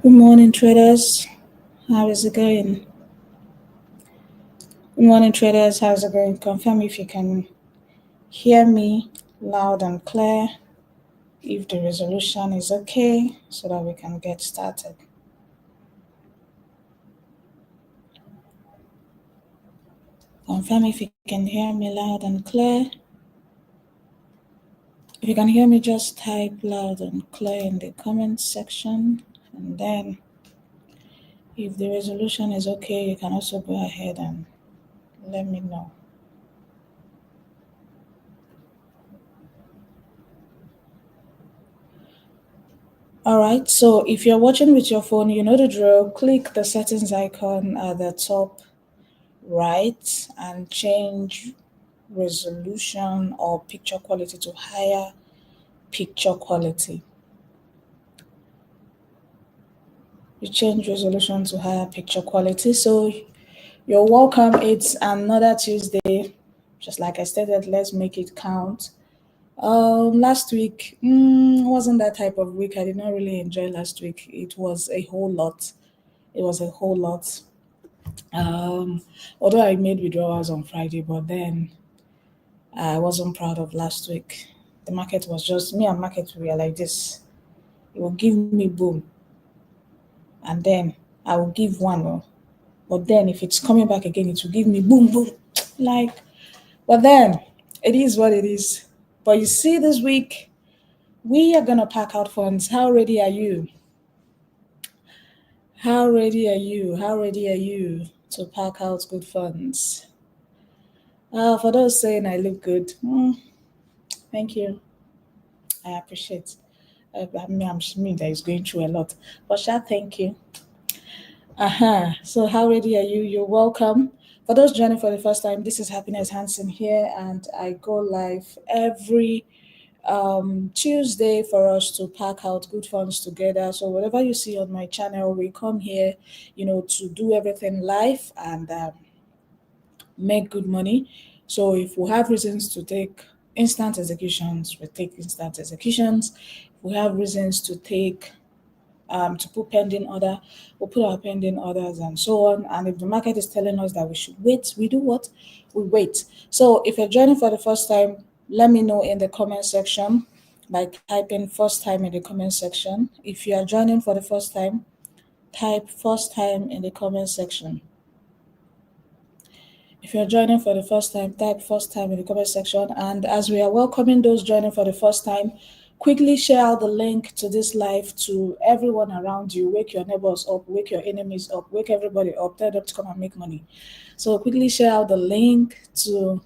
Good morning, traders. How is it going? Good morning, traders. How's it going? Confirm if you can hear me loud and clear, if the resolution is okay, so that we can get started. Confirm if you can hear me loud and clear. If you can hear me, just type loud and clear in the comments section. And then if the resolution is okay, you can also go ahead and let me know. All right, so if you're watching with your phone, you know the drill. Click the settings icon at the top right and change resolution or picture quality to higher picture quality. You change resolution to higher picture quality. So you're welcome. It's another Tuesday. Just like I stated, let's make it count. Last week wasn't that type of week. I did not really enjoy last week. It was a whole lot. Although I made withdrawals on Friday, but then I wasn't proud of last week. The market was just me and market, we were like this. It will give me boom, and then I will give one. But then if it's coming back again, it will give me boom, boom. Like, but then it is what it is. But you see, this week we are gonna pack out funds. How ready are you? How ready are you? How ready are you to pack out good funds? For those saying I look good, thank you. I appreciate. I'm me that is going through a lot, but thank you. So how ready are you? You're welcome. For those joining for the first time, this is Happiness Hanson here, and I go live every Tuesday for us to pack out good funds together. So whatever you see on my channel, we come here, to do everything live and make good money. So if we have reasons to take instant executions, we take instant executions. If we have reasons to put pending order, we'll put our pending orders and so on. And if the market is telling us that we should wait, we do what? We wait. So if you're joining for the first time, let me know in the comment section by typing first time in the comment section. If you are joining for the first time, type first time in the comment section. If you're joining for the first time, type first time in the comment section. And as we are welcoming those joining for the first time, quickly share out the link to this live to everyone around you. Wake your neighbors up, wake your enemies up, wake everybody up, tell them to come and make money. So quickly share out the link to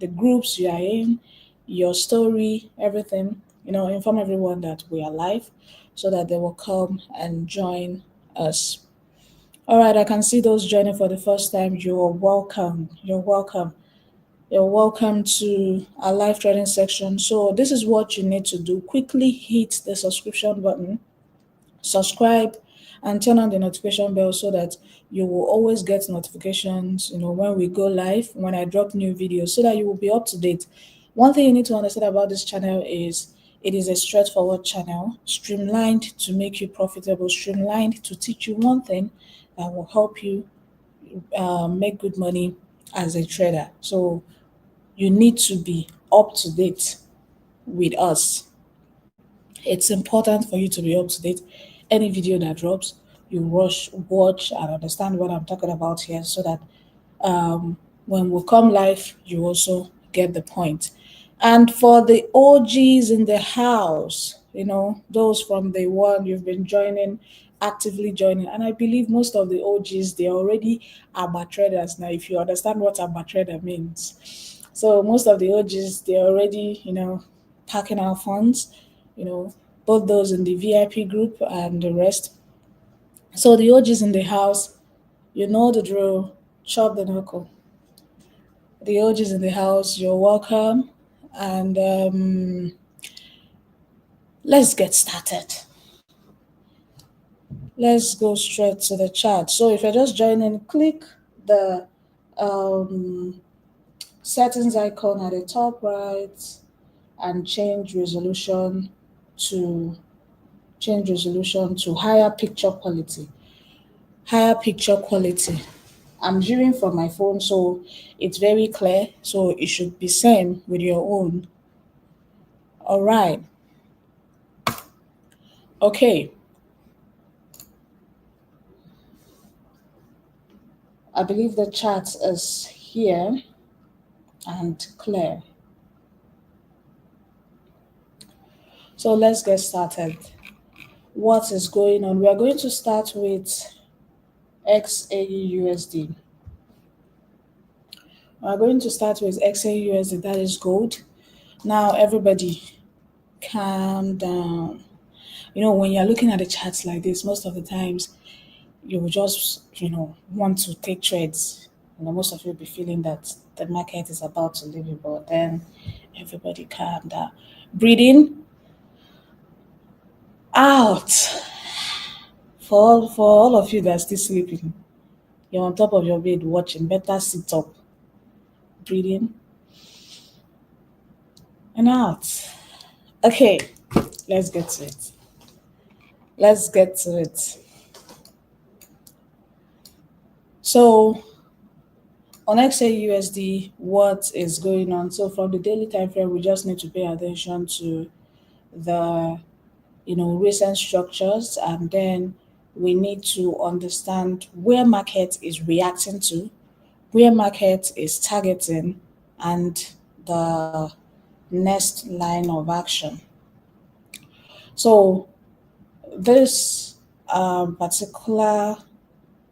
the groups you are in, your story, everything. Inform everyone that we are live so that they will come and join us. All right, I can see those joining for the first time. You're welcome. You're welcome. You're welcome to our live trading section. So this is what you need to do. Quickly hit the subscription button, subscribe, and turn on the notification bell so that you will always get notifications, when we go live, when I drop new videos, so that you will be up to date. One thing you need to understand about this channel is it is a straightforward channel, streamlined to make you profitable, streamlined to teach you one thing that will help you make good money as a trader. So you need to be up to date with us. It's important for you to be up to date. Any video that drops, you watch and understand what I'm talking about here so that when we come live, you also get the point. And for the OGs in the house, those from the one you've been actively joining, and I believe most of the OGs, they're already ABA traders now, if you understand what ABA trader means. So most of the OGs, they're already, packing our funds, both those in the VIP group and the rest. So the OGs in the house, you know the drill, chop the knuckle. The OGs in the house, you're welcome. And let's get started. Let's go straight to the chart. So if you're just joining, click the settings icon at the top right and change resolution to change resolution to higher picture quality. Higher picture quality. I'm viewing from my phone, so it's very clear. So it should be same with your own. All right. Okay. I believe the chart is here and clear. So let's get started. What is going on? We are going to start with XAUUSD. We're going to start with XAUUSD, that is gold. Now, everybody, calm down. You know, when you're looking at the charts like this, most of the times you will just, want to take trades. Most of you will be feeling that the market is about to leave you, but then everybody calm down. Breathing out. For all of you that are still sleeping, you're on top of your bed watching, better sit up. Breathing and out. Okay, let's get to it. Let's get to it. So on XAUUSD, what is going on? So from the daily time frame, we just need to pay attention to the recent structures, and then we need to understand where market is reacting to, where market is targeting, and the next line of action. So this particular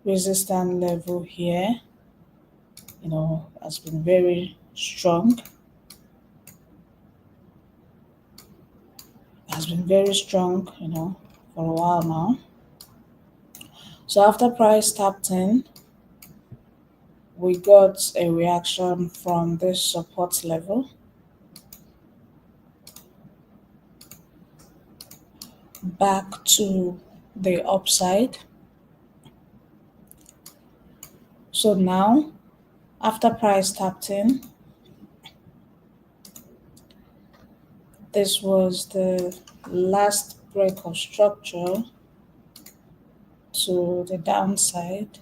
resistance level here, has been very strong. Has been very strong, for a while now. So after price tapped in, we got a reaction from this support level back to the upside. So now, after price tapped in, this was the last break of structure to the downside.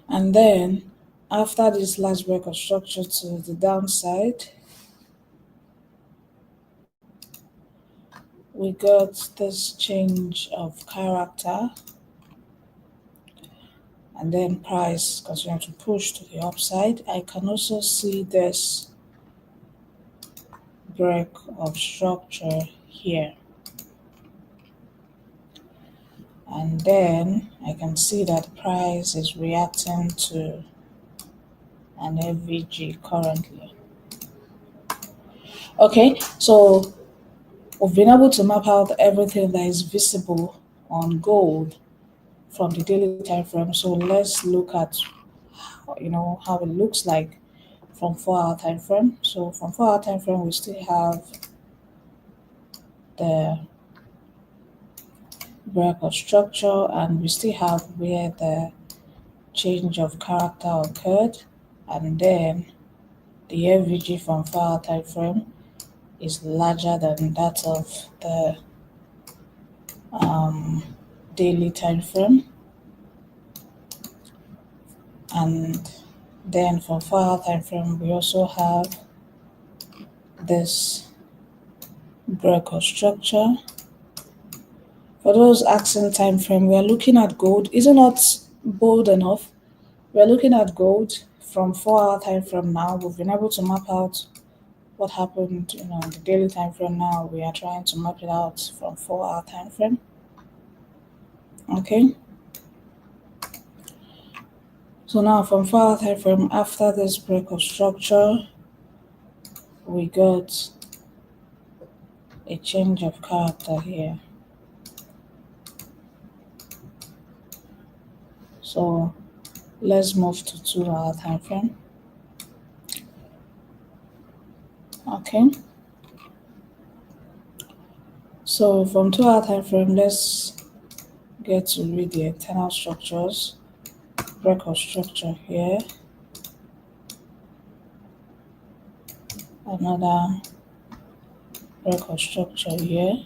And then after this last break of structure to the downside, we got this change of character, and then price continued to push to the upside. I can also see this break of structure here. And then I can see that price is reacting to an FVG currently. Okay, so we've been able to map out everything that is visible on gold from the daily time frame. So let's look at how it looks like from 4-hour time frame. So from 4-hour time frame, we still have the break of structure, and we still have where the change of character occurred, and then the FVG from 4-hour time frame is larger than that of the daily time frame. And then for 4-hour time frame, we also have this break of structure. For those asking time frame, we are looking at gold. Is it not bold enough? We are looking at gold from 4-hour time frame now. We've been able to map out what happened, in the daily time frame. Now we are trying to map it out from 4-hour time frame. Okay. So now from 4-hour time frame, after this break of structure, we got a change of character here. So let's move to 2-hour time frame. Okay. So from 2-hour time frame, let's get to read the internal structures. Break of structure here. another break of structure here,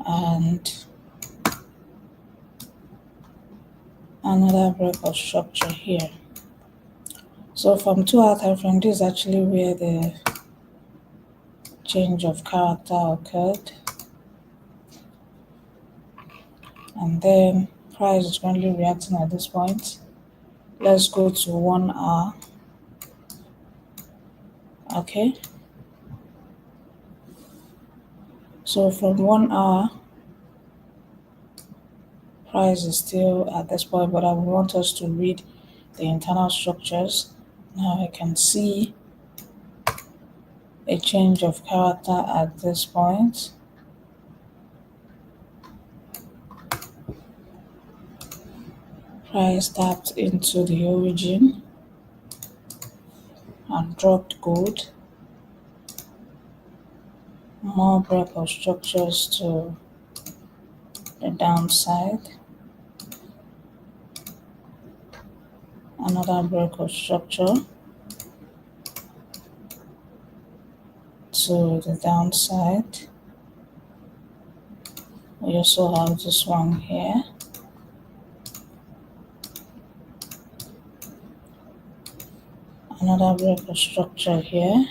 and another break of structure here. So from 2-hour time frame, this is actually where the change of character occurred, and then price is currently reacting at this point. Let's go to 1 hour. Okay, so from 1 hour, price is still at this point, but I want us to read the internal structures. Now I can see a change of character at this point. Price tapped into the origin and dropped gold. More break of structures to the downside. Another break of structure to the downside. We also have this one here. Another break of structure here.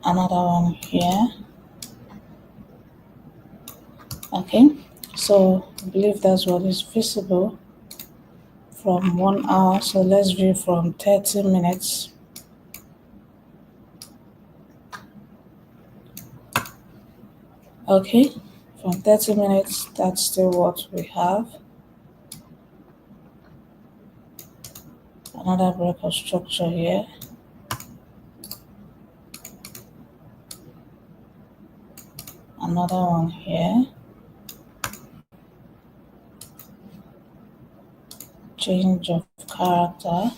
Another one here. Okay, so I believe that's what is visible from 1 hour. So let's view from 30 minutes. Okay, from 30 minutes, that's still what we have. Another break of structure here. Another one here. Change of character.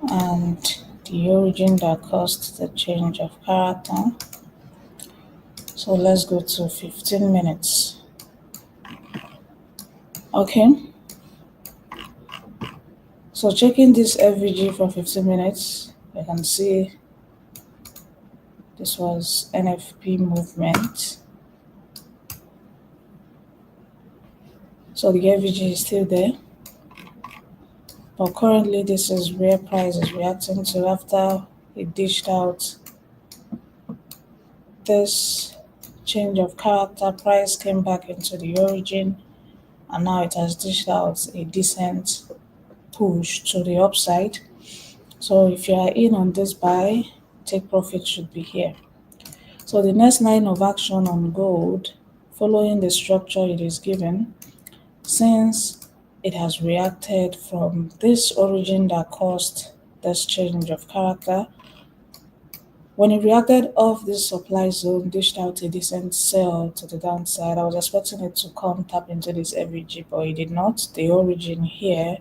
And the origin that caused the change of character. So let's go to 15 minutes. Okay. So checking this FVG for 15 minutes, you can see this was NFP movement. So the FVG is still there. But currently this is where price is reacting to after it dished out this change of character. Price came back into the origin and now it has dished out a decent push to the upside. So if you are in on this buy, take profit should be here. So the next line of action on gold, following the structure it is given, since it has reacted from this origin that caused this change of character, when it reacted off this supply zone, dished out a decent sell to the downside. I was expecting it to come tap into this FVG, but it did not. The origin here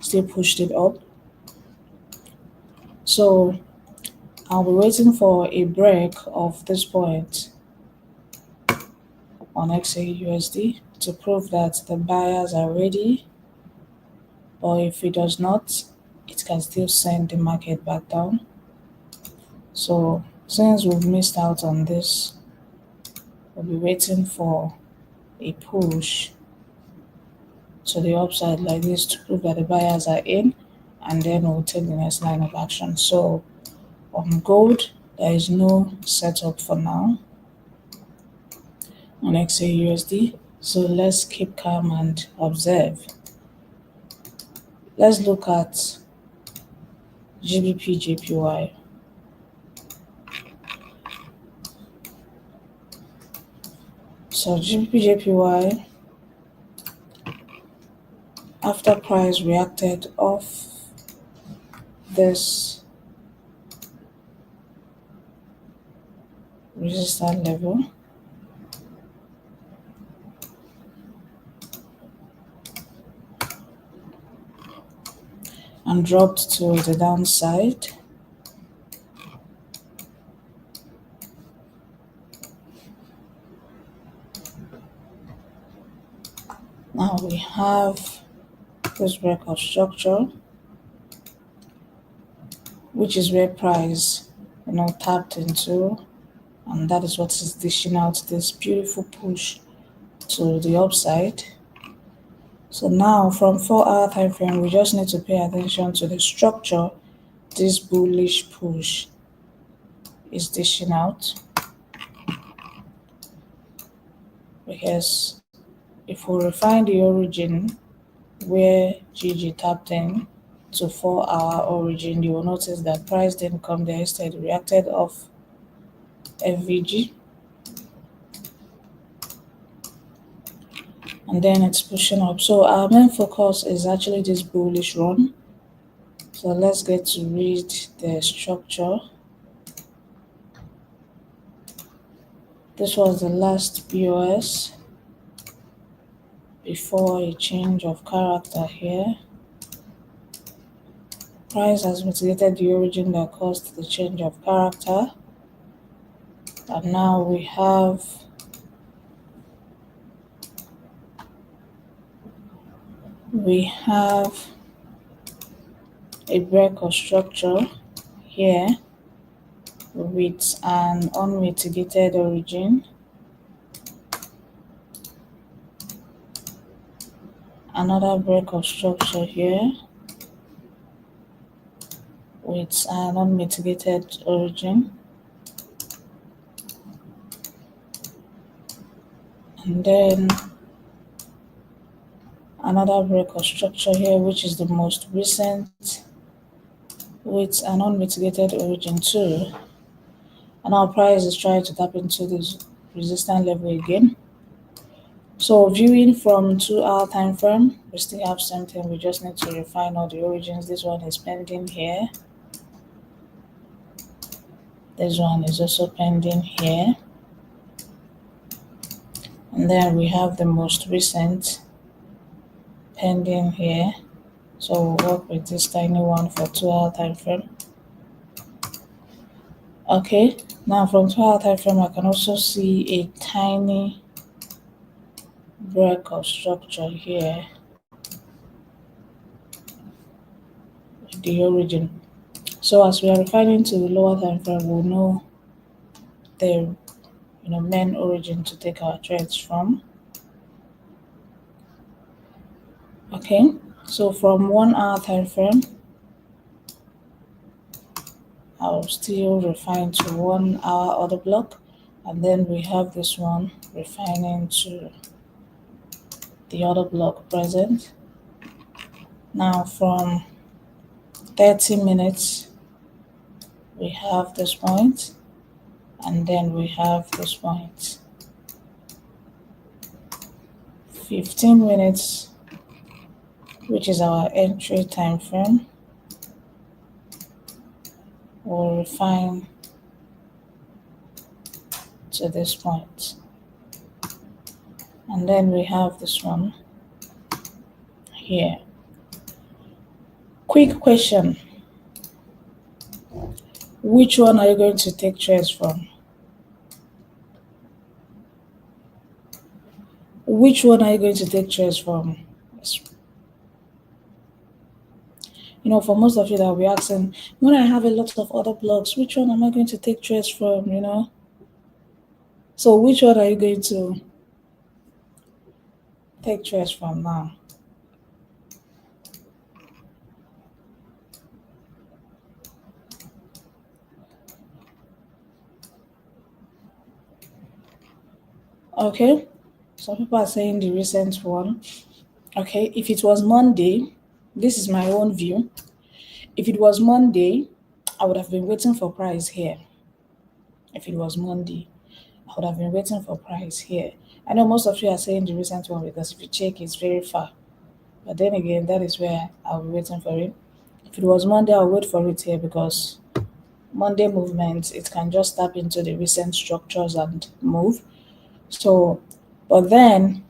still pushed it up. So I'll be waiting for a break of this point on XAUSD to prove that the buyers are ready. Or if it does not, it can still send the market back down. So since we've missed out on this, we'll be waiting for a push to the upside like this to prove that the buyers are in, and then we'll take the next line of action. So on gold, there is no setup for now on XAUSD. So let's keep calm and observe. Let's look at GBP JPY. So GBP JPY, after price reacted off this resistance level, and dropped to the downside, Now we have this breakout structure, which is where price, tapped into, and that is what is dishing out this beautiful push to the upside. So now from 4-hour time frame, we just need to pay attention to the structure this bullish push is dishing out, because if we refine the origin where GG tapped in to 4-hour origin, you will notice that price didn't come there. Instead, it reacted off FVG, and then it's pushing up. So our main focus is actually this bullish run. So let's get to read the structure. This was the last POS before a change of character here. Price has mitigated the origin that caused the change of character, and now we have a breakout structure here with an unmitigated origin, another breakout structure here with an unmitigated origin, and then another breakout structure here, which is the most recent, with an unmitigated origin too. And our price is trying to tap into this resistance level again. So viewing from 2-hour time frame, we still have something. We just need to refine all the origins. This one is pending here. This one is also pending here. And then we have the most recent pending here. So we'll work with this tiny one for 2-hour time frame. Okay, now from 2-hour time frame, I can also see a tiny breakout structure here with the origin. So as we are refining to the lower time frame, we'll know the main origin to take our trades from. Okay, so from 1-hour time frame, I'll still refine to 1-hour order block, and then we have this one refining to the order block present. Now from 30 minutes, we have this point, and then we have this point. 15 minutes, which is our entry time frame, we'll refine to this point. And then we have this one here. Quick question. Which one are you going to take trades from? Which one are you going to take trades from? For most of you that will be asking, when I have a lot of other blocks, which one am I going to take trades from, So which one are you going to take trades from now? Okay, some people are saying the recent one. Okay, if it was Monday, this is my own view. If it was Monday, I would have been waiting for price here. If it was Monday, I would have been waiting for price here. I know most of you are saying the recent one because if you check, it's very far. But then again, that is where I'll be waiting for it. If it was Monday, I'll wait for it here because Monday movements, it can just tap into the recent structures and move. So, but then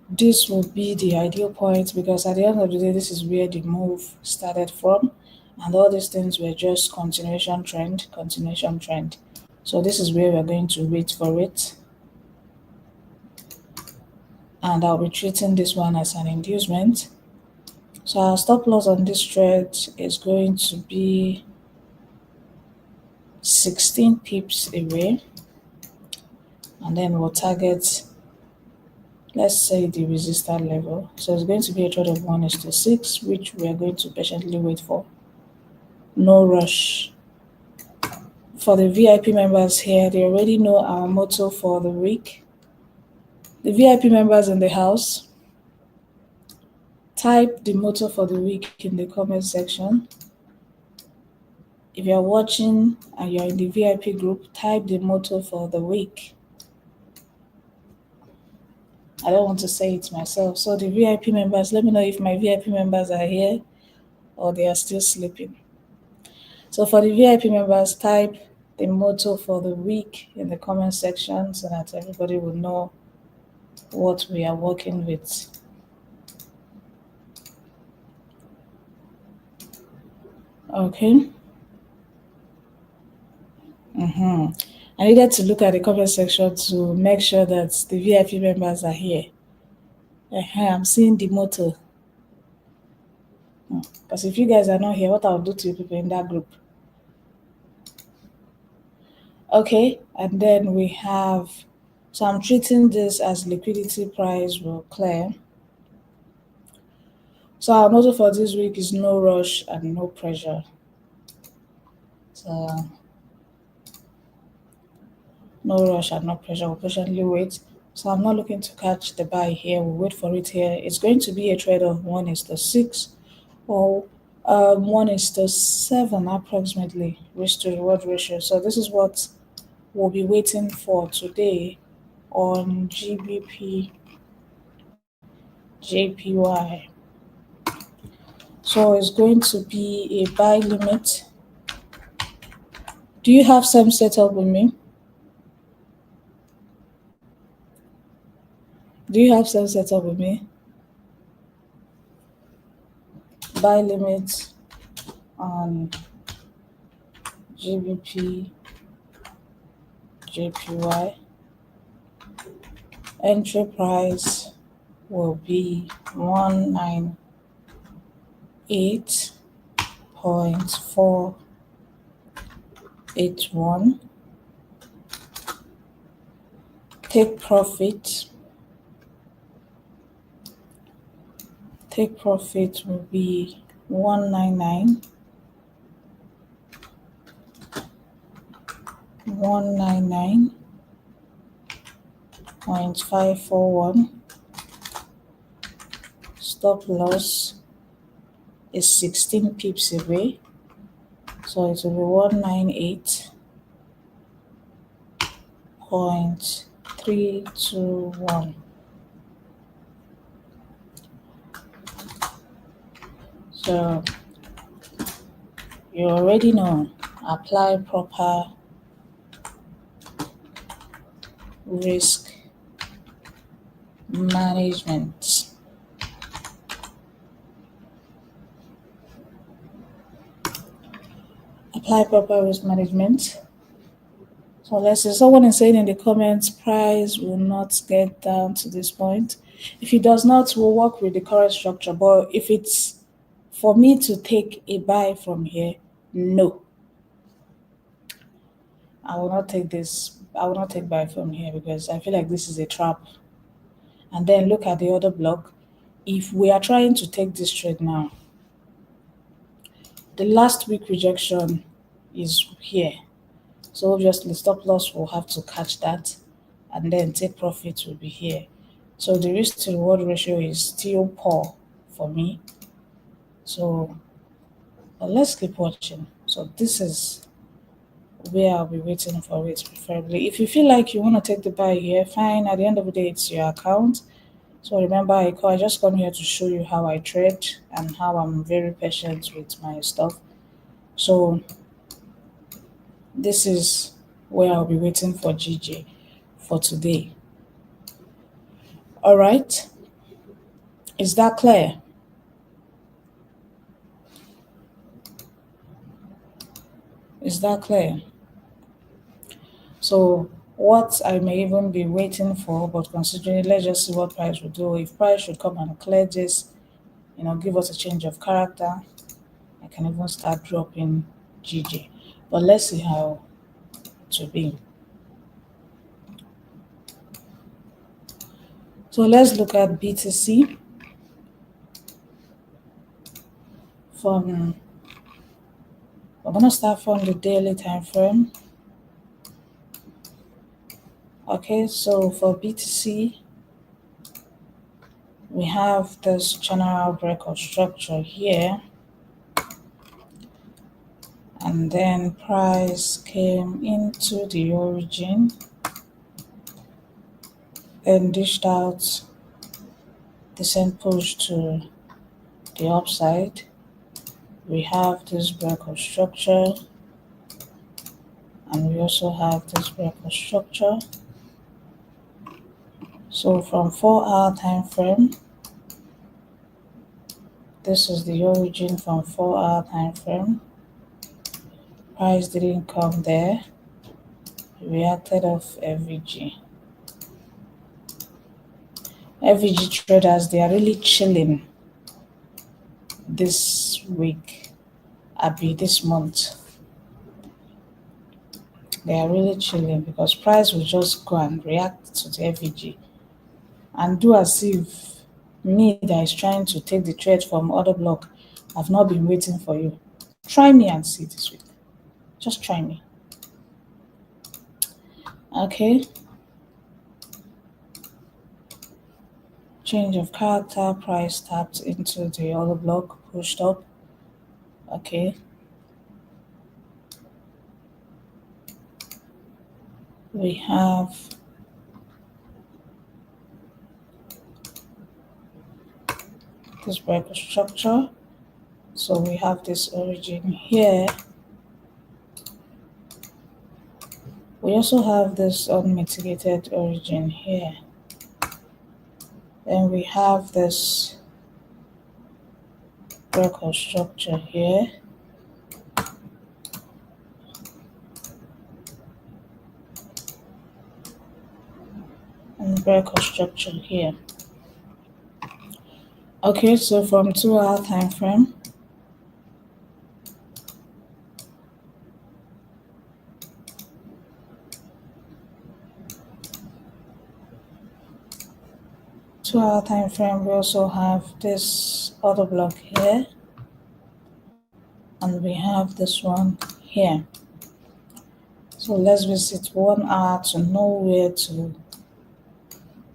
this would be the ideal point because at the end of the day, this is where the move started from. And all these things were just continuation trend. So this is where we're going to wait for it. and I'll be treating this one as an inducement. So our stop loss on this trade is going to be 16 pips away, and then we'll target, let's say, the resistance level. So it's going to be a trade of 1:6, which we are going to patiently wait for. No rush. For the VIP members here, they already know our motto for the week. The VIP members in the house, type the motto for the week in the comment section. If you're watching and you're in the VIP group, type the motto for the week. I don't want to say it myself. So the VIP members, let me know if my VIP members are here or they are still sleeping. So for the VIP members, type the motto for the week in the comment section so that everybody will know what we are working with. Okay. I needed to look at the comment section to make sure that the VIP members are here. I'm seeing the motto. Because if you guys are not here, what I'll do to you people in that group? Okay, and then we have, so I'm treating this as liquidity price will clear. So our motto for this week is no rush and no pressure. So no rush and no pressure. We'll patiently wait. So I'm not looking to catch the buy here. We'll wait for it here. It's going to be a trade of 1:6 or 1:7 approximately, risk to reward ratio. So this is what we'll be waiting for today on GBP JPY. So it's going to be a buy limit. Do you have same setup with me? Do you have same setup with me? Buy limit on GBP JPY. Entry price will be 198.481. Take profit. Take profit will be 199. 199.541. Stop loss is 16 pips away, so it will be 198.321. So you already know, apply proper risk management. Apply proper risk management. So let's see, someone is saying in the comments, price will not get down to this point. If it does not, we'll work with the current structure. But if it's for me to take a buy from here, no. I will not take this. I will not take buy from here because I feel like this is a trap. And then look at the other block. If we are trying to take this trade now, the last week rejection is here. So obviously stop loss will have to catch that, and then take profit will be here. So the risk to reward ratio is still poor for me. So but let's keep watching. So this is where I'll be waiting for it preferably. If you feel like you want to take the buy here, fine. At the end of the day, it's your account. So remember, I just come here to show you how I trade and how I'm very patient with my stuff. So this is where I'll be waiting for GJ for today. All right. Is that clear? Is that clear? So what I may even be waiting for, but considering, let's just see what price will do. If price should come and clear this, give us a change of character, I can even start dropping GG. But let's see how it will be. So let's look at BTC from, we're going to start from the daily time frame. Okay, so for BTC, we have this general breakout structure here, and then price came into the origin and dished out decent push to the upside. We have this breakout structure, and we also have this breakout structure. So from 4-hour time frame, this is the origin from 4-hour time frame. Price didn't come there, it reacted off FVG. FVG traders, they are really chilling this week, this month. They are really chilling because price will just go and react to the FVG and do as if me that is trying to take the trade from other block, I've not been waiting for you. Try me and see this week. Just try me. Okay. Change of character, price tapped into the other block, pushed up. Okay. We have this breakout structure. So we have this origin here. We also have this unmitigated origin here. Then we have this breakout structure here. And breakout structure here. Okay, so from 2-hour time frame, we also have this other block here, and we have this one here. So let's visit 1 hour to know where to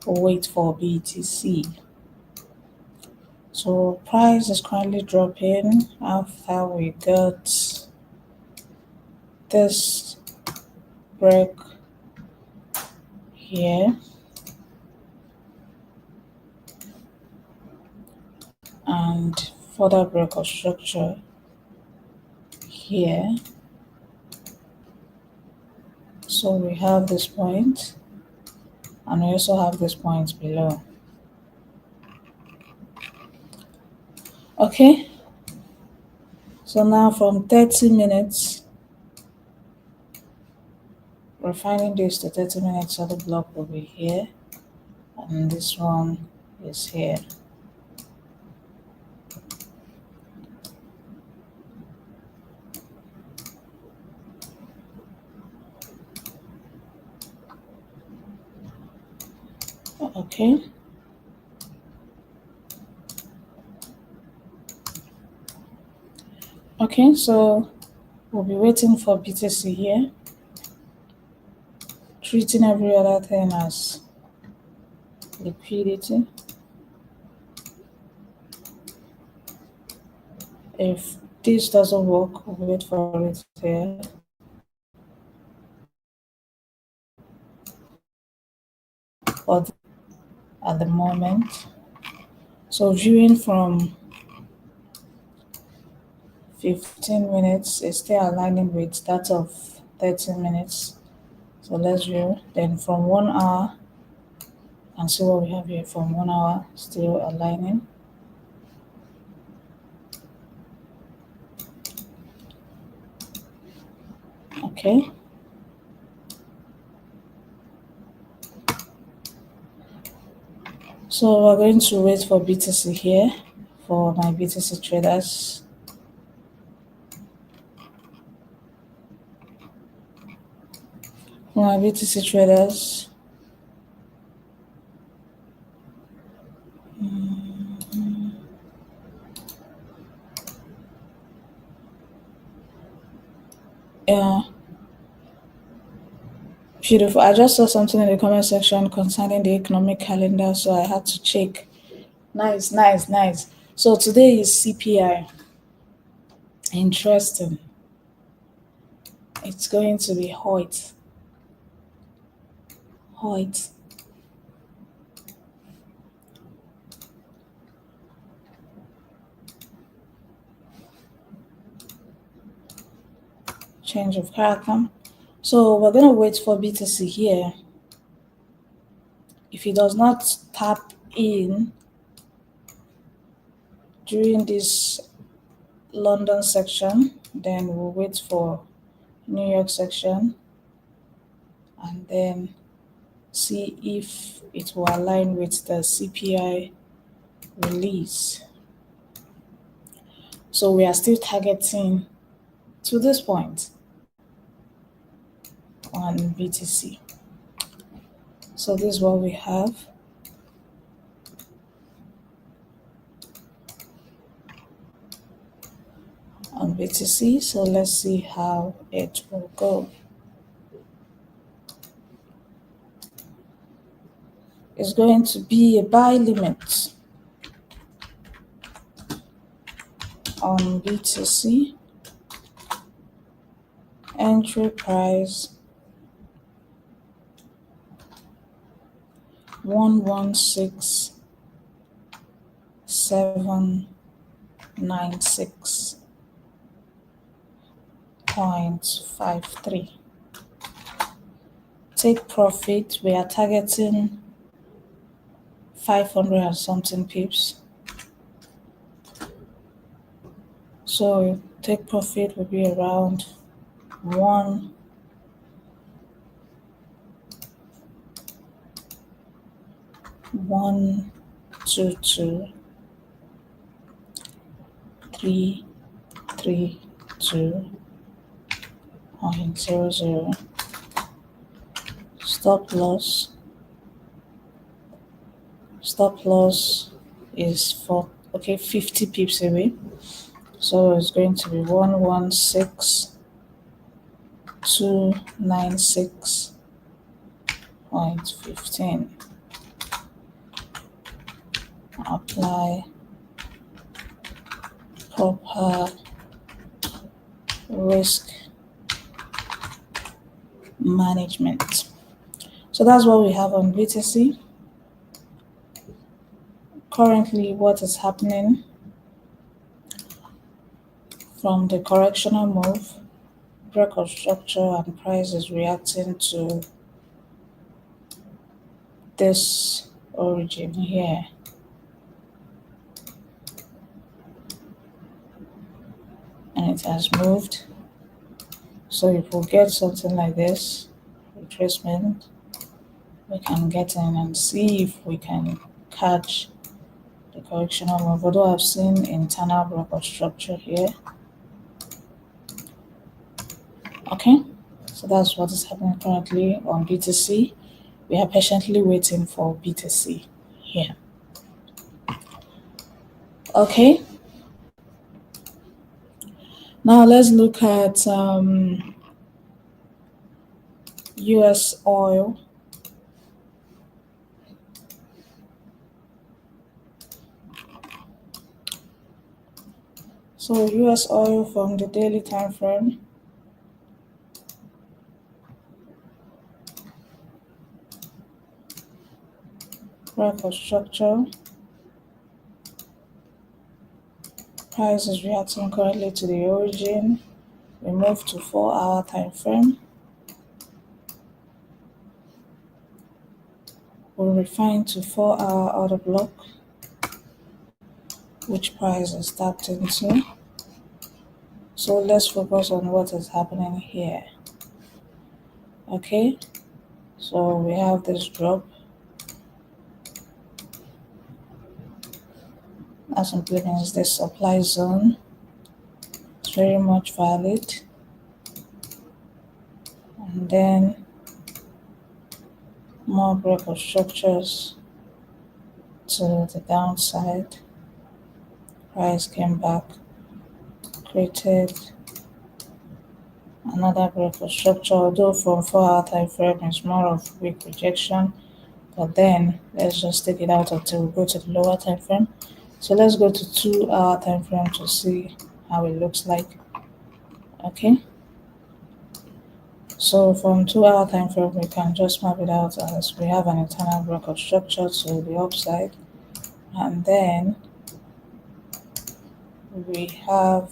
wait for BTC. So price is currently dropping after we got this break here, and further breakout structure here. So we have this point, and we also have this point below. Okay, so now from 30 minutes, refining this to 30 minutes, so the block will be here, and this one is here. Okay. Okay, so we'll be waiting for BTC here, treating every other thing as liquidity. If this doesn't work, we'll wait for it here. But at the moment, so viewing from 15 minutes is still aligning with that of 30 minutes. So let's view. Then from 1 hour, and see what we have here from 1 hour, still aligning. Okay. So we're going to wait for BTC here for my BTC traders. For my BTC traders. Yeah. Beautiful. I just saw something in the comment section concerning the economic calendar, so I had to check. Nice, nice, nice. So today is CPI. Interesting. It's going to be hot. Hot. Change of character. So we're going to wait for BTC here. If it does not tap in during this London section, then we'll wait for New York section and then see if it will align with the CPI release. So we are still targeting to this point on BTC. So this is what we have. On BTC, so let's see how it will go. It's going to be a buy limit on BTC. Entry price 116,796.53. Take profit, we are targeting 500 and something pips. So take profit will be around 122,332.00. Stop loss is for 50 pips away. So it's going to be 116,296.15. Apply proper risk management. So that's what we have on BTC. Currently, what is happening from the correctional move, break of structure and price is reacting to this origin here. And it has moved. So if we get something like this, retracement, we can get in and see if we can catch the correctional move. Although I've seen internal break of structure here. Okay, so that's what is happening currently on BTC. We are patiently waiting for BTC here. Okay. Now let's look at US oil. So US oil from the daily time frame. Break of structure. Price is reacting currently to the origin. We move to 4-hour time frame. We'll refine to 4-hour order block, which price is tapped into. So let's focus on what is happening here. Okay, so we have this drop. That simply means the supply zone is very much valid. And then more breakout structures to the downside. Price came back, created another breakout structure, although from 4-hour time frame is more of weak rejection. But then let's just take it out until we go to the lower time frame. So let's go to 2-hour time frame to see how it looks like. Okay. So from 2-hour time frame, we can just map it out as we have an internal breakout structure to the upside, and then we have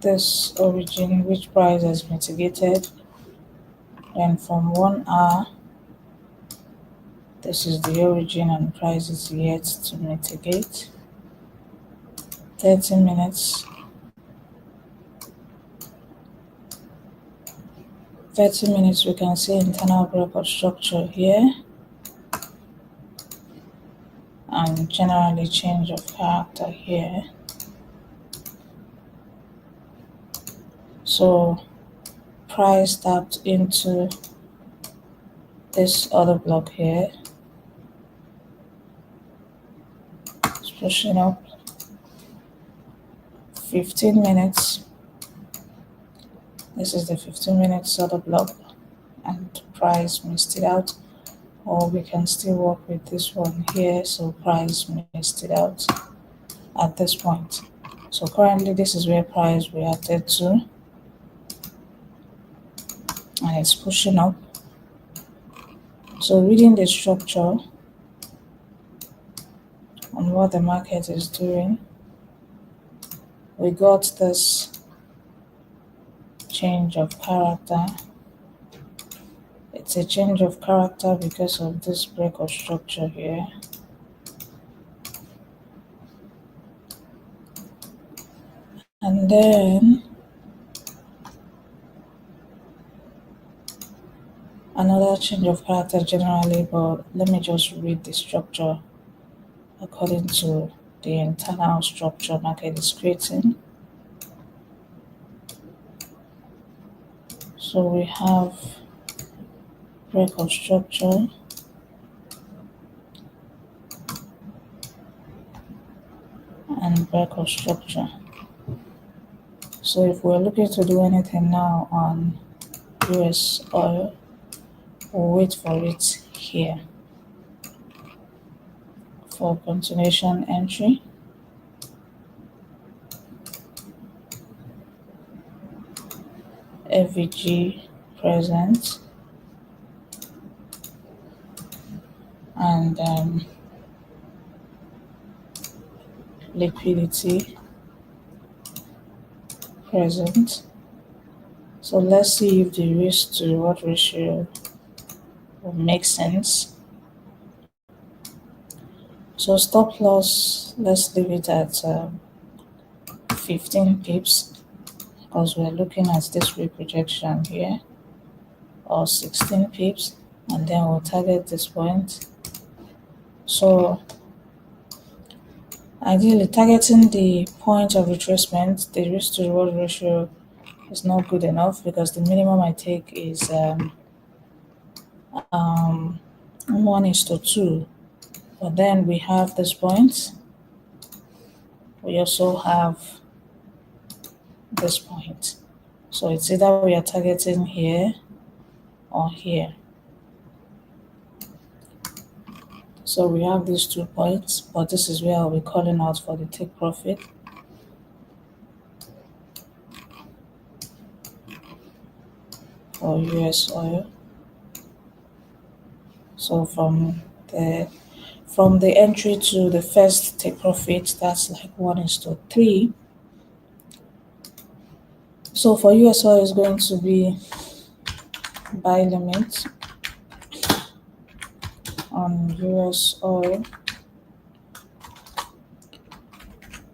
this origin which price has mitigated. Then from 1 hour, this is the origin and price is yet to mitigate. 30 minutes. 30 minutes, we can see internal breakout structure here, and generally change of character here. So price tapped into this other block here. It's pushing up. 15 minutes. This is the 15 minutes other block, and price missed it out. Or we can still work with this one here. So price missed it out at this point. So currently this is where price reacted to, and it's pushing up. So reading the structure on what the market is doing, we got this change of character. It's a change of character because of this breakout structure here. And then another change of character generally, but let me just read the structure according to the internal structure market is creating. So we have breakout structure, and breakout structure. So if we're looking to do anything now on US oil, we'll wait for it here for continuation entry. FVG present, and liquidity present. So let's see if the risk to reward ratio will make sense. So stop loss, let's leave it at 15 pips because we're looking at this weak projection here, or 16 pips, and then we'll target this point. So ideally targeting the point of retracement, the risk to reward ratio is not good enough because the minimum I take is 1:2. But then we have this point. We also have this point. So it's either we are targeting here or here. So we have these 2 points, but this is where I'll be calling out for the take profit. For US oil. So from the entry to the first take profit, that's like 1:3. So for US oil is going to be buy limit on US oil,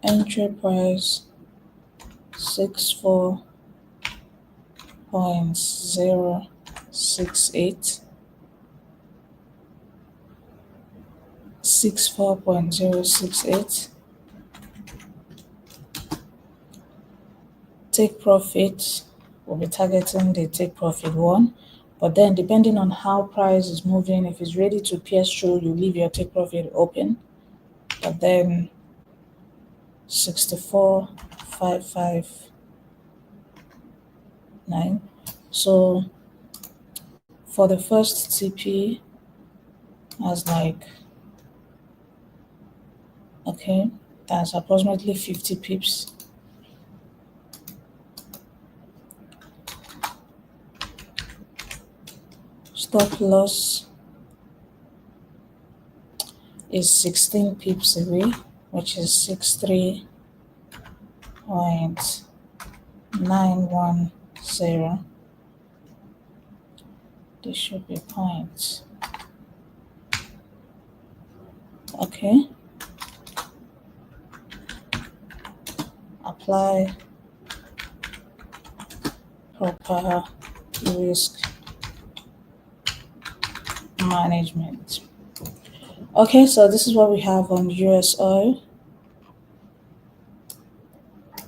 entry price 64.068, 64.068. Take profit, we'll be targeting the take profit one. But then depending on how price is moving, if it's ready to pierce through, you leave your take profit open. But then 64.559. So for the first TP, as like, okay, that's approximately 50 pips. Stop loss is 16 pips away, which is 63.910. This should be points. Okay. Apply proper risk management. Okay, so this is what we have on US oil.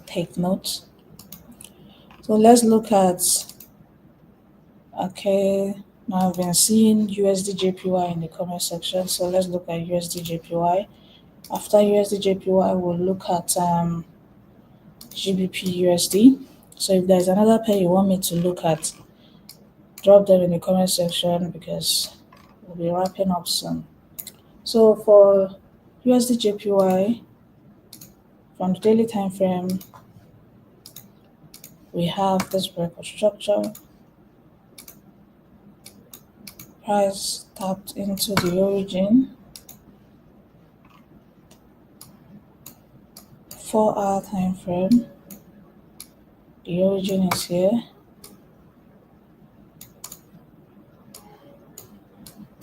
Take note. So let's look at, okay, now I've been seeing USD JPY in the comment section, so let's look at USD JPY. After USD JPY, we'll look at GBP USD. So if there's another pair you want me to look at, drop them in the comment section because we'll be wrapping up soon. So for USD JPY, from the daily time frame, we have this breakout structure. Price tapped into the origin. 4-hour time frame. The origin is here.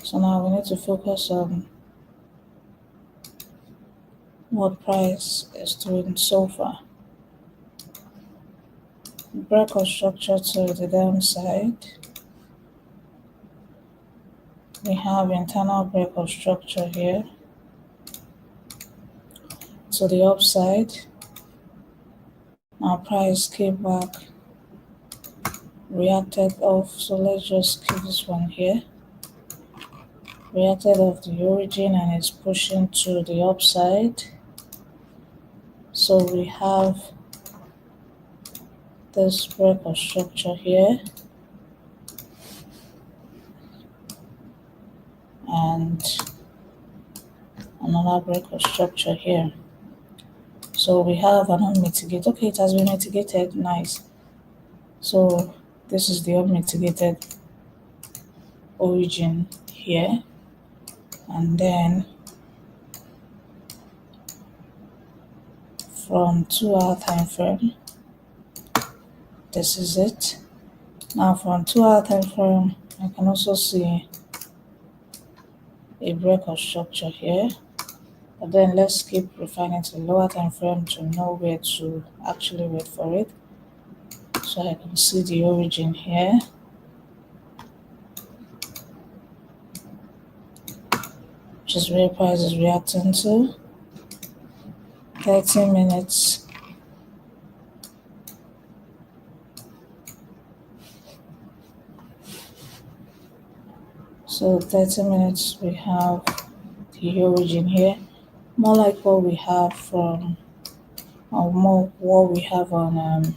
So now we need to focus on what price is doing so far. Breakout structure to the downside. We have internal breakout structure here. To the upside. Now price came back, reacted off. So let's just keep this one here. Reacted off the origin and it's pushing to the upside. So we have this breakout structure here and another breakout structure here. So we have an unmitigated, okay, it has been mitigated, nice. So this is the unmitigated origin here, and then from 2-hour time frame, this is it. Now from 2-hour time frame, I can also see a breakout structure here. But then let's keep refining to the lower time frame to know where to actually wait for it. So I can see the origin here. Which is where price is reacting to. 30 minutes. So 30 minutes we have the origin here. More like what we have from, or more what we have on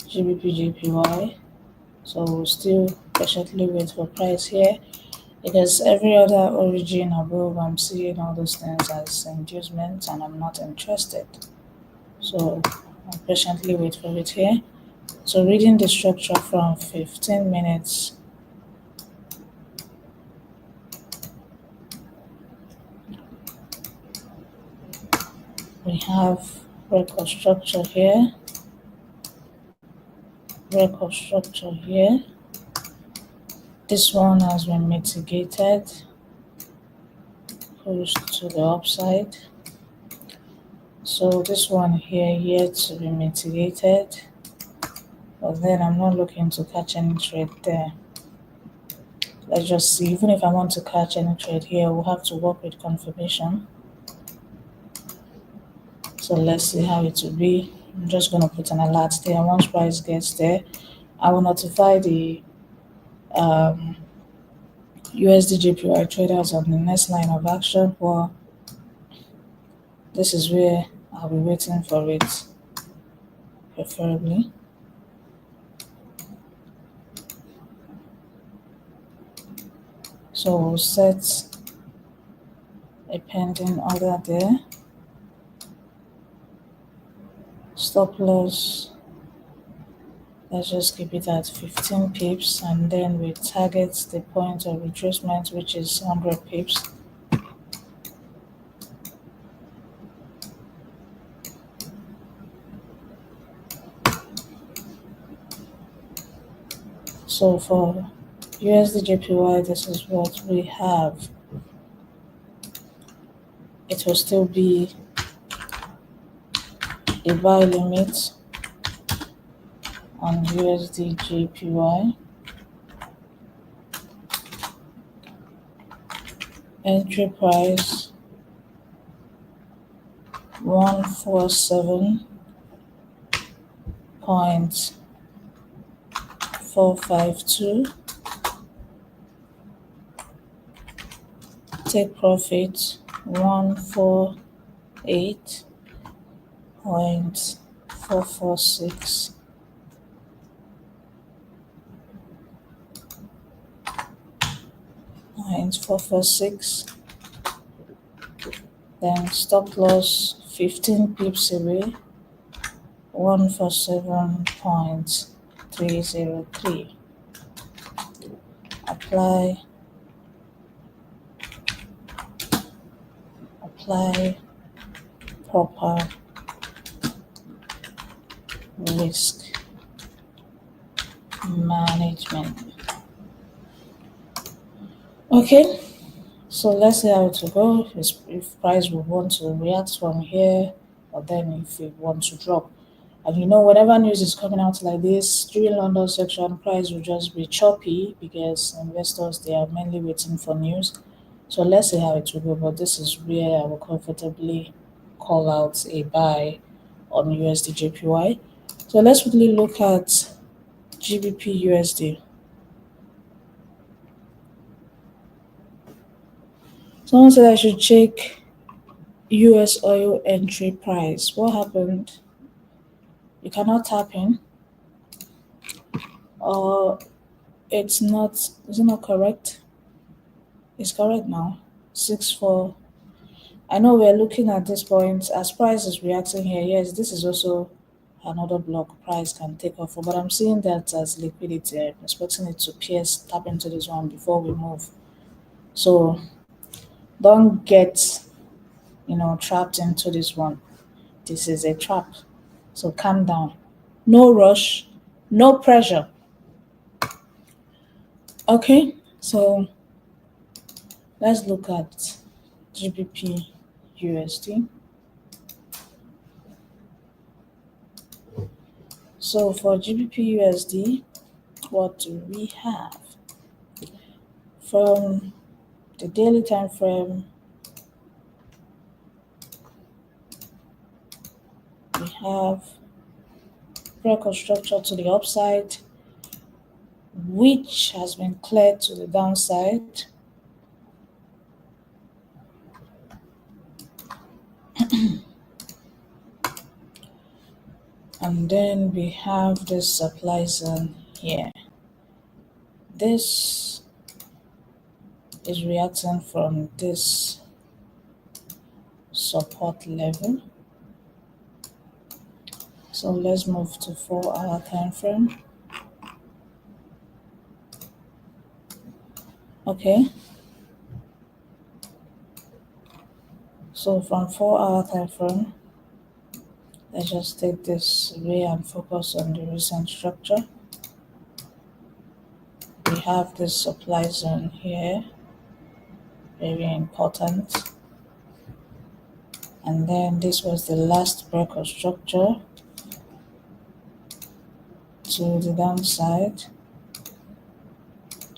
GBP JPY. So we'll still patiently wait for price here because every other origin above, I'm seeing all those things as inducements and I'm not interested. So I'll patiently wait for it here. So reading the structure from 15 minutes, we have breakout structure here, breakout structure here. This one has been mitigated, pushed to the upside. So this one here yet to be mitigated, but then I'm not looking to catch any trade there. Let's just see. Even if I want to catch any trade here, we'll have to work with confirmation. So let's see how it will be. I'm just going to put an alert there. Once price gets there, I will notify the USD JPY traders on the next line of action. Well, this is where I'll be waiting for it, preferably. So we'll set a pending order there. Stop loss, let's just keep it at 15 pips, and then we target the point of retracement, which is 100 pips. So for USD JPY, this is what we have. It will still be a buy limit on USD JPY. Entry price 147.452. Take profit 148.446. Point 446. Then stop loss 15 pips away, 147.303. Apply proper risk management. Okay, so let's see how it will go. If price will want to react from here, or then if it wants to drop. And you know, whenever news is coming out like this, during London section, price will just be choppy because investors, they are mainly waiting for news. So let's see how it will go, but this is where I will comfortably call out a buy on USD JPY. So let's quickly look at GBP USD. Someone said I should check US oil entry price. What happened? You cannot tap in, or it's not, is it not correct? It's correct now. 6-4. I know we're looking at this point as price is reacting here. Yes, this is also another block price can take off for, but I'm seeing that as liquidity. I'm expecting it to tap into this one before we move. So don't get, trapped into this one. This is a trap. So calm down. No rush, no pressure. Okay, so let's look at GBP USD. So for GBP USD, what do we have? From the daily time frame, we have record structure to the upside, which has been cleared to the downside. And then we have this supply zone here. This is reacting from this support level. So let's move to 4-hour time frame. Okay. So from 4-hour time frame, let's just take this away and focus on the recent structure. We have this supply zone here, very important. And then this was the last break of structure to the downside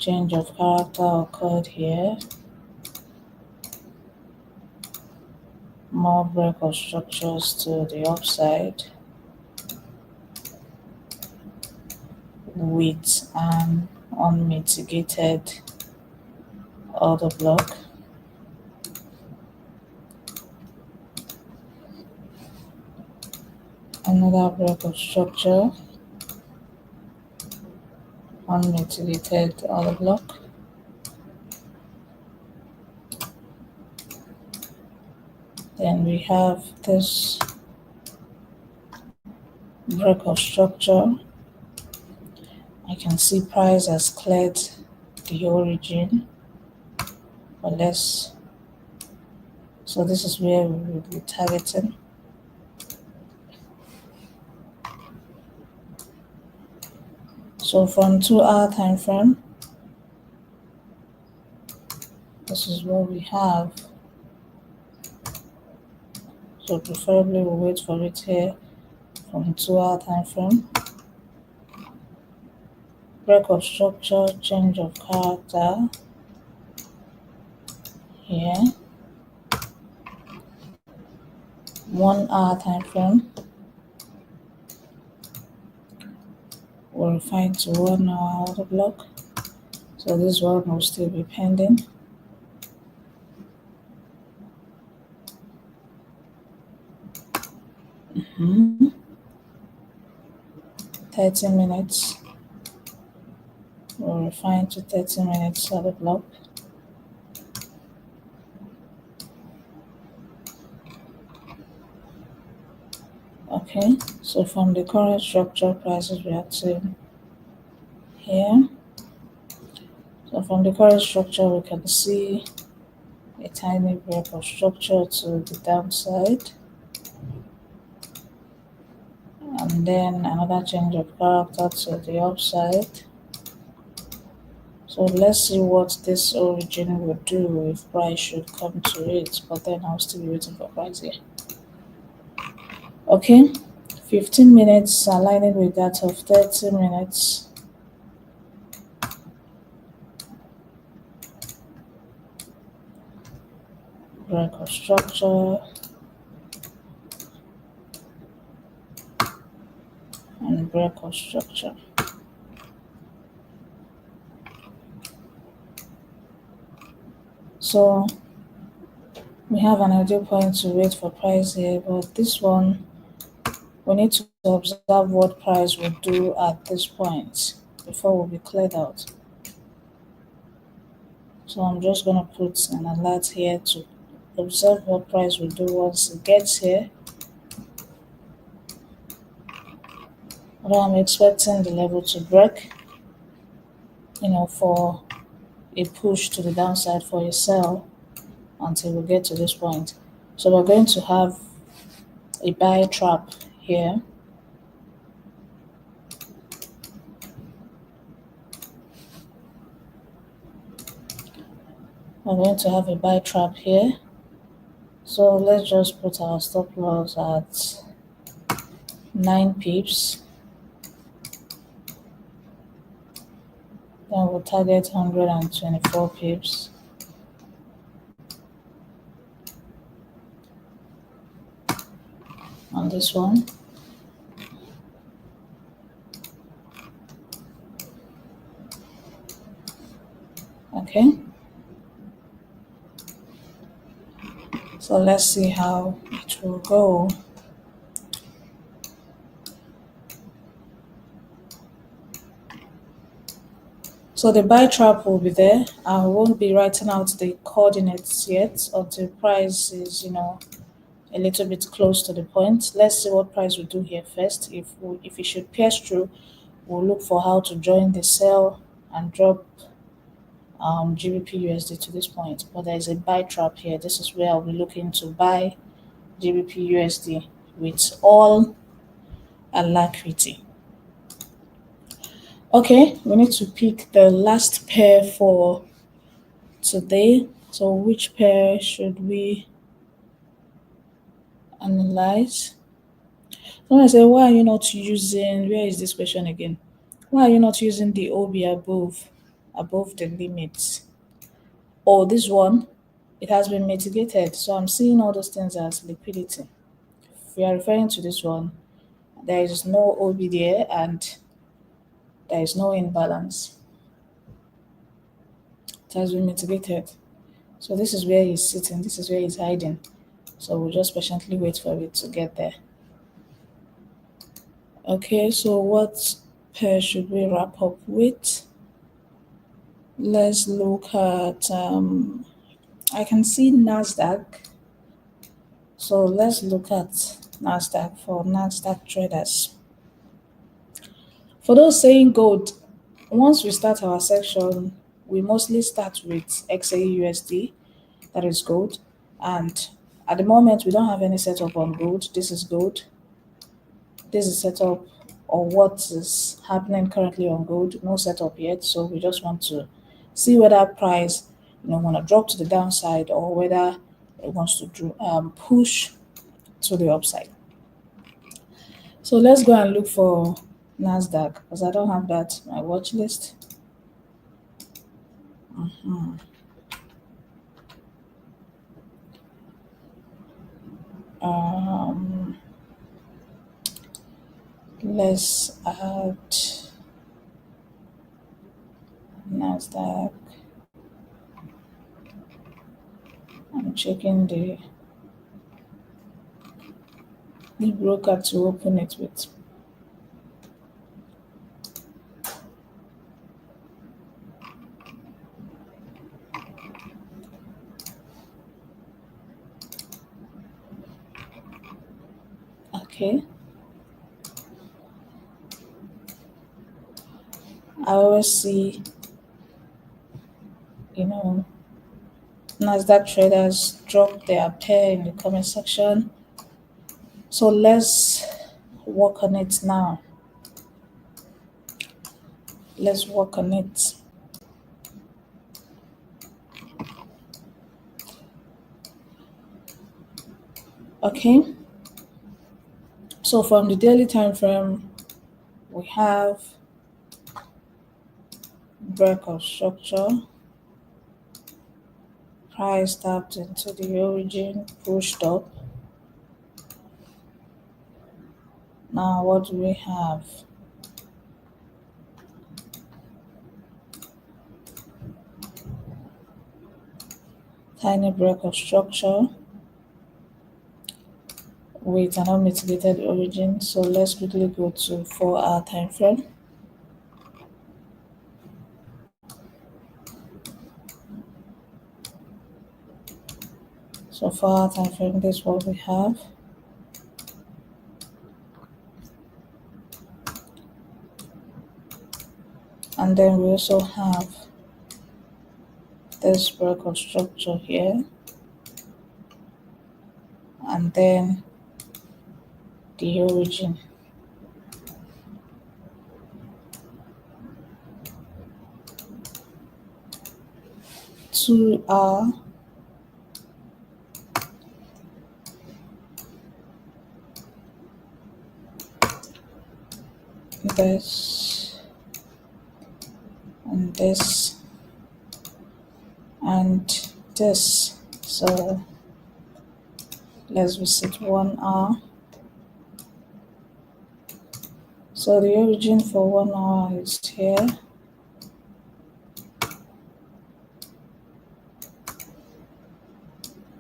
change of character occurred here. More break of structures to the upside with an unmitigated order block. Another break of structure, unmitigated order block. Then we have this break of structure. I can see price has cleared the origin, but so this is where we will be targeting. So from 2-hour time frame, this is what we have. So preferably we'll wait for it here from 2-hour time frame. Break of structure, change of character here. 1-hour time frame. We'll refine to 1-hour order block. So this one will still be pending. Mm-hmm. 30 minutes. We'll refine to 30 minutes order block. Okay, so from the current structure, prices reacting here. So from the current structure, we can see a tiny break of structure to the downside. And then another change of character to the upside. So let's see what this origin will do if price should come to it, but then I'll still be waiting for price here. Okay, 15 minutes aligning with that of 30 minutes. Break of structure. And break of structure. So we have an ideal point to wait for price here, but this one, we need to observe what price will do at this point before we'll be cleared out. So I'm just going to put an alert here to observe what price will do once it gets here. Although I'm expecting the level to break, for a push to the downside for a sell until we get to this point. So we're going to have a buy trap here. We're going to have a buy trap here. So let's just put our stop loss at 9 pips. Then we'll target 124 pips. On this one. Okay. So let's see how it will go. So the buy trap will be there. I won't be writing out the coordinates yet until price is, a little bit close to the point. Let's see what price will do here first. If it should pierce through, we'll look for how to join the sell and drop GBP USD to this point. But there is a buy trap here. This is where I'll be looking to buy GBP USD with all alacrity. Okay, we need to pick the last pair for today. So which pair should we analyze? Someone say, why are you not using, where is this question again? Why are you not using the OB above? above the limits. Oh, this one, it has been mitigated. So I'm seeing all those things as liquidity. If we are referring to this one, there is no OB there and there is no imbalance. It has been mitigated. So this is where he's sitting, this is where he's hiding. So we'll just patiently wait for it to get there. Okay, so what pair should we wrap up with? Let's look at, I can see NASDAQ. So let's look at NASDAQ for NASDAQ traders. For those saying gold, once we start our section, we mostly start with XAUSD, that is gold. And at the moment, we don't have any setup on gold. This is gold. This is setup or what is happening currently on gold. No setup yet. So we just want to see whether price, want to drop to the downside or whether it wants to push to the upside. So let's go and look for NASDAQ because I don't have that my watch list. Let's add NASDAQ. I'm checking the broker to open it with. Okay. I always see, NASDAQ traders drop their pair in the comment section. So let's work on it now. Let's work on it. Okay. So from the daily time frame, we have break of structure. Price tapped into the origin, pushed up. Now what do we have? Tiny break of structure with an unmitigated origin. So let's quickly go to 4-hour time frame. So 4-hour time frame, this is what we have. And then we also have this break of structure here. And then the origin. Two hour this and this and this. So let's visit 1 hour. So the origin for 1 hour is here.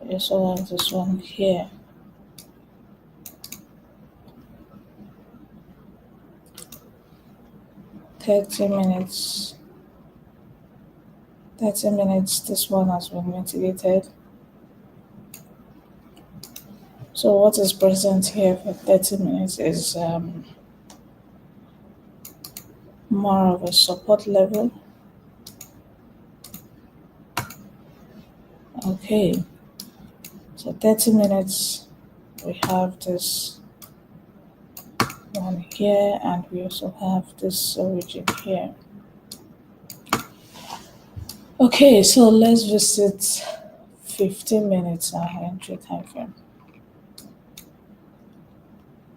You also have this one here. Thirty minutes, this one has been mitigated. So what is present here for 30 minutes is more of a support level. Okay, so 30 minutes, we have this one here, and we also have this origin here. Okay, so let's visit 15 minutes entry time frame.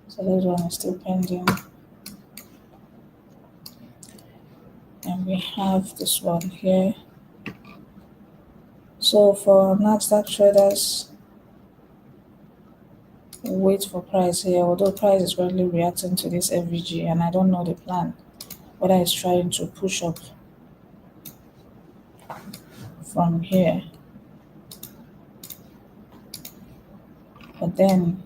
So this one is still pending. And we have this one here. So for NASDAQ traders, wait for price here, although price is currently reacting to this FVG, and I don't know the plan, whether it's trying to push up from here. But then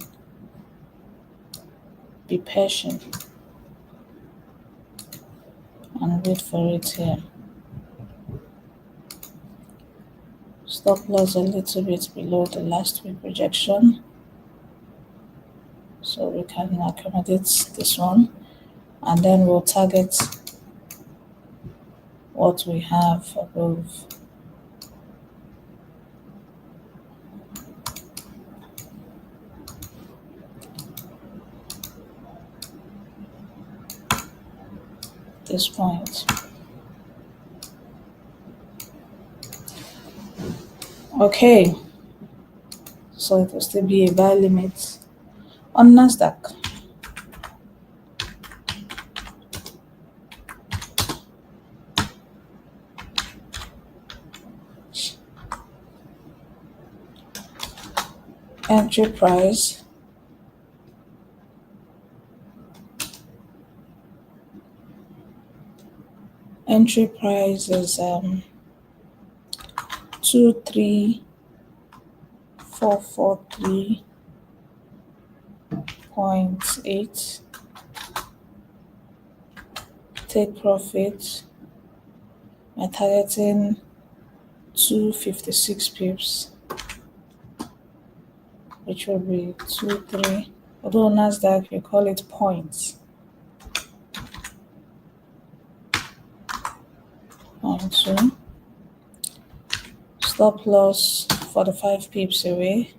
be patient and wait for it here. Stop loss a little bit below the last week projection, so we can accommodate this one, and then we'll target what we have above. This point. Okay, so it will still be a buy limit on NASDAQ. Entry price. Entry price is 23443.8. Take profit. I'm targeting 256 pips, which will be 23. Although NASDAQ, you call it points. 0.2. Stop loss 45 pips away.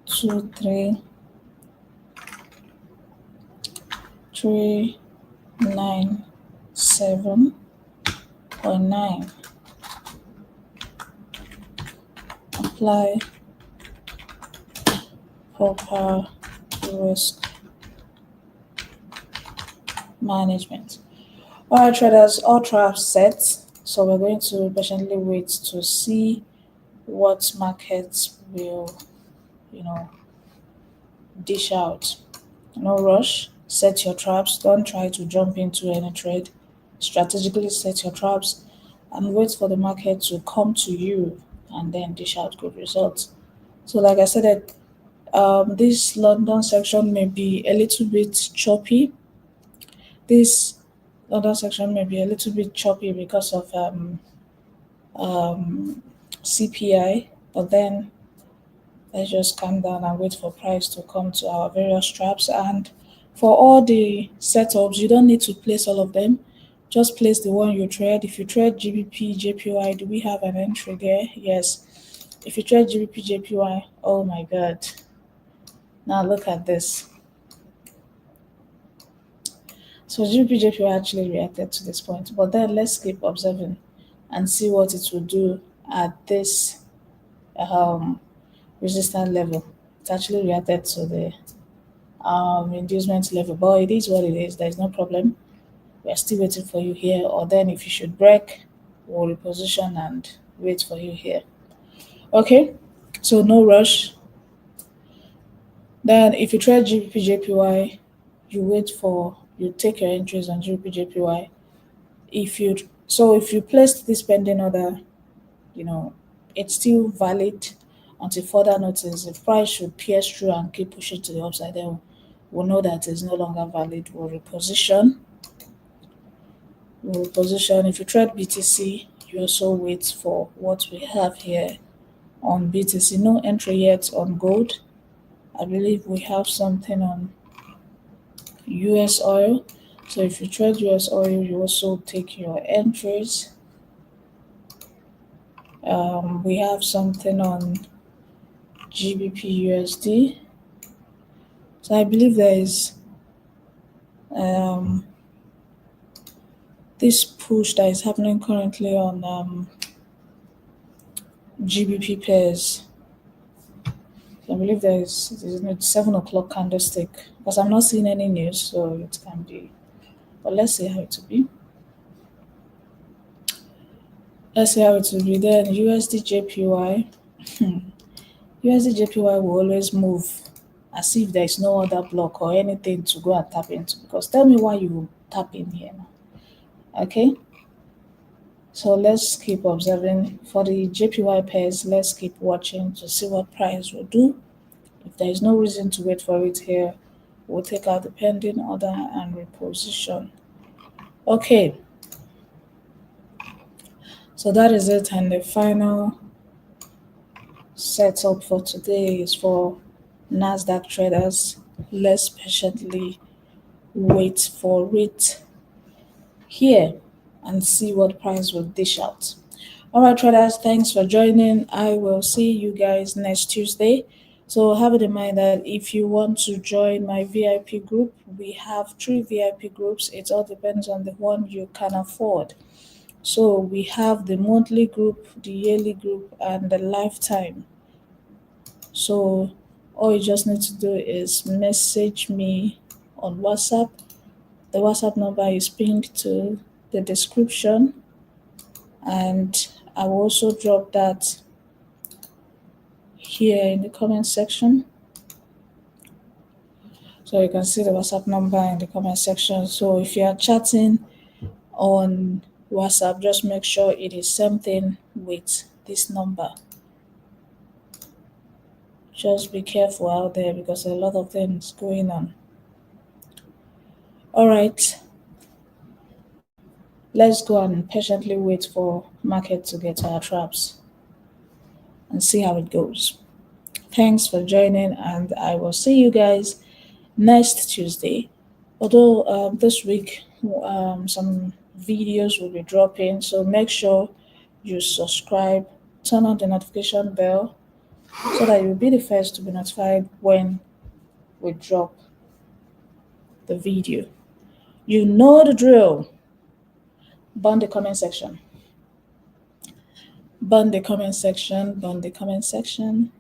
23397.9. Apply proper risk management. Alright traders, all traps set. So we're going to patiently wait to see what markets will, dish out. No rush. Set your traps. Don't try to jump into any trade. Strategically set your traps and wait for the market to come to you and then dish out good results. So like I said, this London section may be a little bit choppy. This London section may be a little bit choppy because of CPI, but then let's just calm down and wait for price to come to our various traps. And for all the setups, you don't need to place all of them. Just place the one you trade. If you trade GBP JPY, do we have an entry there? Yes. If you trade GBP JPY, oh my God. Now look at this. So GBP JPY actually reacted to this point, but then let's keep observing and see what it will do at this resistance level. It actually reacted to the inducement level, but it is what it is. There's no problem. We're still waiting for you here, or then if you should break, we'll reposition and wait for you here. Okay, so no rush. Then if you trade GBP JPY, you take your entries on GBP JPY. If you placed this pending order, it's still valid until further notice. If price should pierce through and keep pushing to the upside, then we'll know that it's no longer valid. We'll reposition. If you trade BTC, you also wait for what we have here on BTC. No entry yet on gold. I believe we have something on US oil. So if you trade US oil, you also take your entries. We have something on GBP USD. So I believe there is this push that is happening currently on GBP pairs. I believe there is 7 o'clock candlestick, because I'm not seeing any news, so it can be. But let's see how it will be. Let's see how it will be then. USD JPY. USD JPY will always move as if there is no other block or anything to go and tap into. Because tell me why you tap in here now. Okay. So let's keep observing. For the JPY pairs, let's keep watching to see what price will do. If there is no reason to wait for it here, we'll take out the pending order and reposition. Okay, so that is it. And the final setup for today is for NASDAQ traders. Let's patiently wait for it here and see what price will dish out. All right, traders, thanks for joining. I will see you guys next Tuesday. So have it in mind that if you want to join my VIP group, we have 3 VIP groups. It all depends on the one you can afford. So we have the monthly group, the yearly group, and the lifetime. So all you just need to do is message me on WhatsApp. The WhatsApp number is pinned to the description, and I will also drop that here in the comment section. So you can see the WhatsApp number in the comment section. So if you are chatting on WhatsApp, just make sure it is something with this number. Just be careful out there because a lot of things going on. All right, let's go and patiently wait for market to get to our traps and see how it goes. Thanks for joining, and I will see you guys next Tuesday. Although this week some videos will be dropping, so make sure you subscribe, turn on the notification bell so that you'll be the first to be notified when we drop the video. You know the drill. Burn the comment section. Burn the comment section. Burn the comment section.